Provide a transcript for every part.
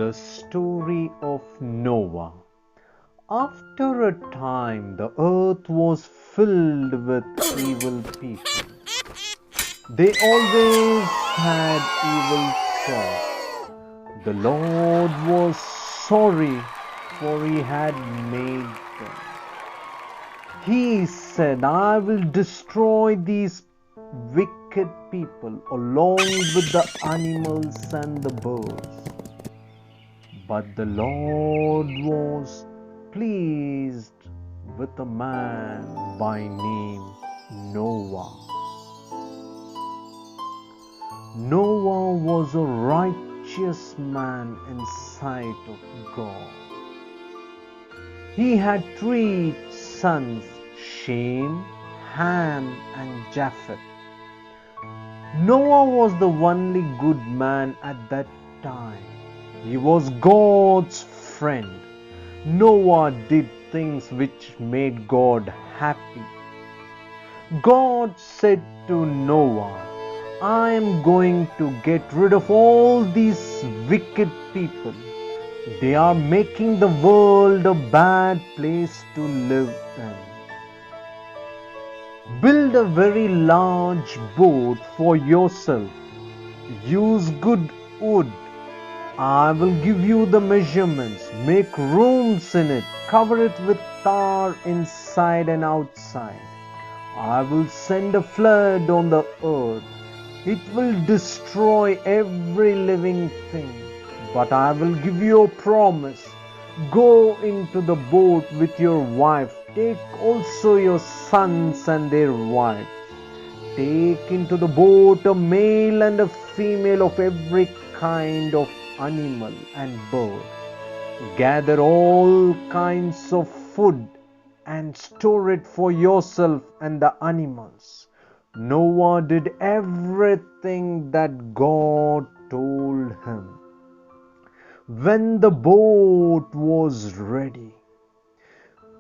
The story of Noah. After a time, the earth was filled with evil people. They always had evil thoughts. The Lord was sorry, for He had made them. He said, I will destroy these wicked people along with the animals and the birds. But the Lord was pleased with a man by name Noah. Noah was a righteous man in sight of God. He had 3 sons, Shem, Ham, and Japheth. Noah was the only good man at that time. He was God's friend. Noah did things which made God happy. God said to Noah, I am going to get rid of all these wicked people. They are making the world a bad place to live in. Build a very large boat for yourself. Use good wood. I will give you the measurements. Make rooms in it. Cover it with tar inside and outside. I will send a flood on the earth. It will destroy every living thing. But I will give you a promise. Go into the boat with your wife. Take also your sons and their wives. Take into the boat a male and a female of every kind of animal and bird. Gather all kinds of food and store it for yourself and the animals. Noah did everything that God told him. When the boat was ready,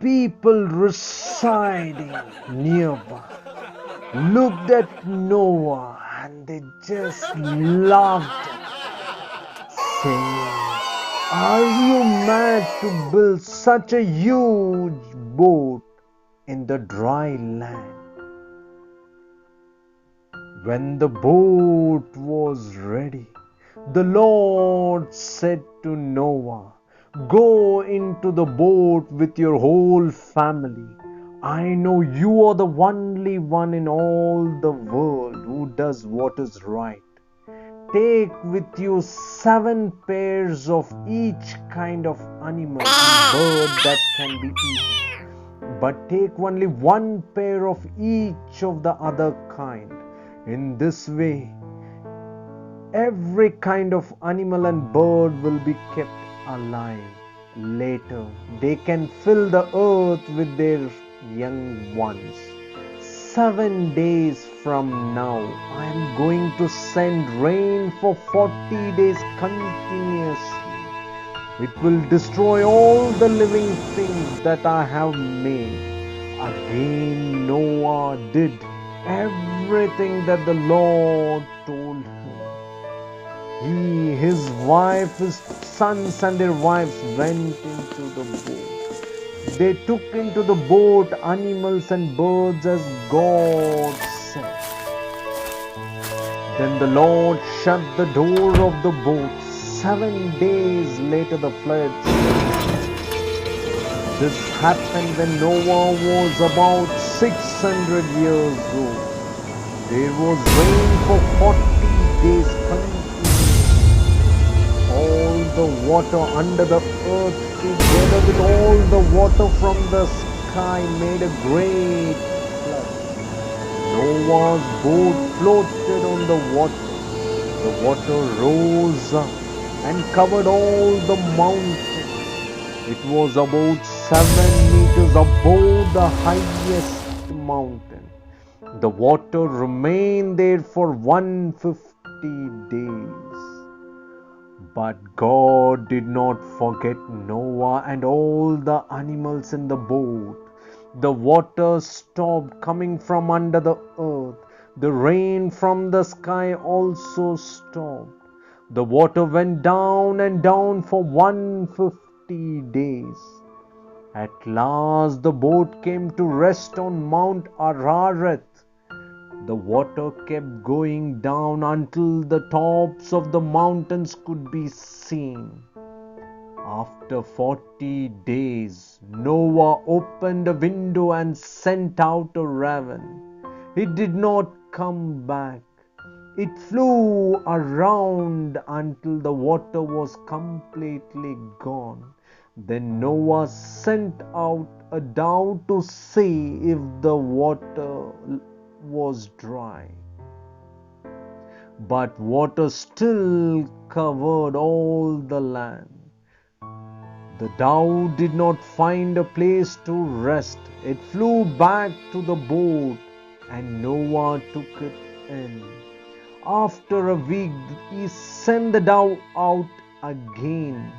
people residing nearby looked at Noah and they just laughed at him, saying, are you mad to build such a huge boat in the dry land? When the boat was ready, the Lord said to Noah, go into the boat with your whole family. I know you are the only one in all the world who does what is right. Take with you 7 pairs of each kind of animal and bird that can be eaten. But take only 1 pair of each of the other kind. In this way, every kind of animal and bird will be kept alive. Later, they can fill the earth with their young ones. 7 days from now, I am going to send rain for 40 days continuously. It will destroy all the living things that I have made. Again, Noah did everything that the Lord told him. He, his wife, his sons and their wives went into the boat. They took into the boat animals and birds as God said. Then the Lord shut the door of the boat. 7 days later the flood came. This happened when Noah was about 600 years old. There was rain for 40 days continuously. All the water under the earth together with all the water from the sky made a great flood. Noah's boat floated on the water. The water rose up and covered all the mountains. It was about 7 meters above the highest mountain. The water remained there for 150 days. But God did not forget Noah and all the animals in the boat. The water stopped coming from under the earth. The rain from the sky also stopped. The water went down and down for 150 days. At last the boat came to rest on Mount Ararat. The water kept going down until the tops of the mountains could be seen. After 40 days, Noah opened a window and sent out a raven. It did not come back. It flew around until the water was completely gone. Then Noah sent out a dove to see if the water was dry. But water still covered all the land. The dove did not find a place to rest. It flew back to the boat and Noah took it in. After a week, he sent the dove out again.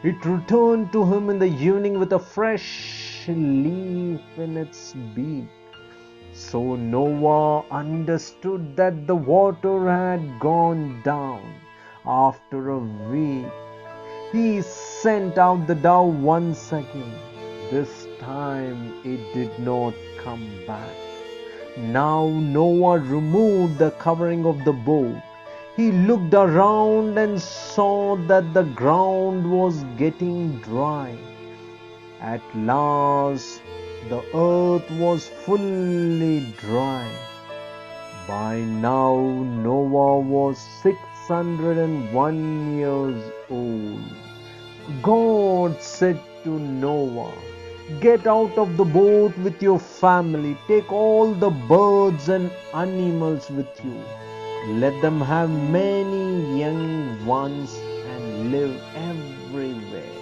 It returned to him in the evening with a fresh leaf in its beak. So Noah understood that the water had gone down. After a week, he sent out the dove once again. This time it did not come back. Now Noah removed the covering of the boat. He looked around and saw that the ground was getting dry. At last the earth was fully dry. By now Noah was 601 years old. God said to Noah, "Get out of the boat with your family. Take all the birds and animals with you. Let them have many young ones and live everywhere."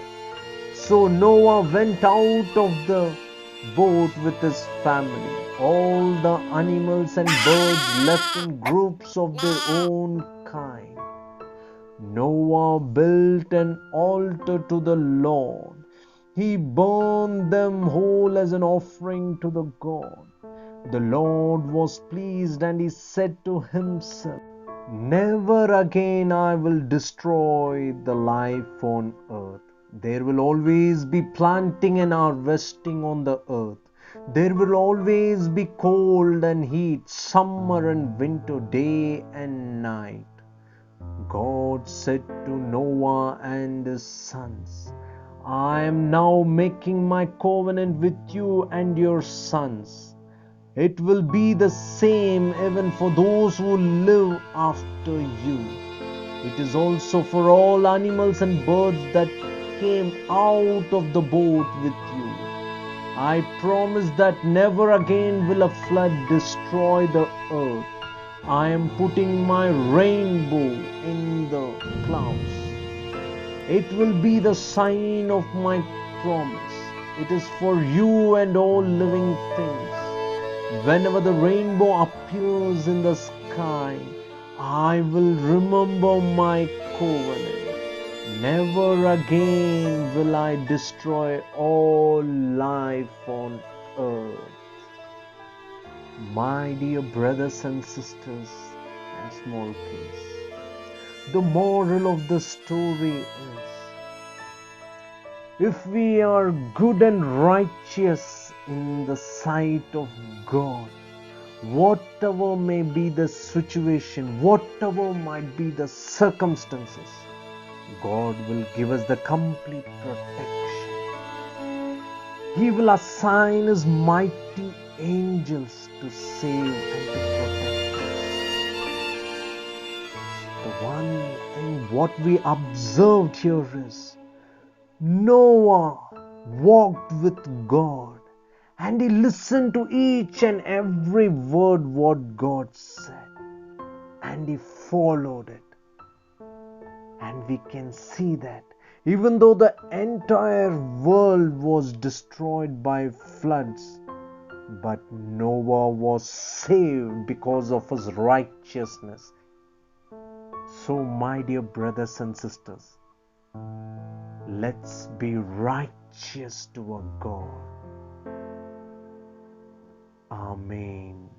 So Noah went out of the boat with his family. All the animals and birds left in groups of their own kind. Noah built an altar to the Lord. He burned them whole as an offering to the God. The Lord was pleased and he said to himself, "Never again I will destroy the life on earth. There will always be planting and harvesting on the earth. There will always be cold and heat, summer and winter, day and night." God said to Noah and his sons, "I am now making my covenant with you and your sons. It will be the same even for those who live after you. It is also for all animals and birds that came out of the boat with you. I promise that never again will a flood destroy the earth. I am putting my rainbow in the clouds. It will be the sign of my promise. It is for you and all living things. Whenever the rainbow appears in the sky, I will remember my covenant. Never again will I destroy all life on earth." My dear brothers and sisters and small kids, the moral of the story is, if we are good and righteous in the sight of God, whatever may be the situation, whatever might be the circumstances, God will give us the complete protection. He will assign His mighty angels to save and to protect us. The one thing what we observed here is, Noah walked with God and he listened to each and every word what God said, and he followed it. And we can see that even though the entire world was destroyed by floods, but Noah was saved because of his righteousness. So, my dear brothers and sisters, let's be righteous to our God. Amen.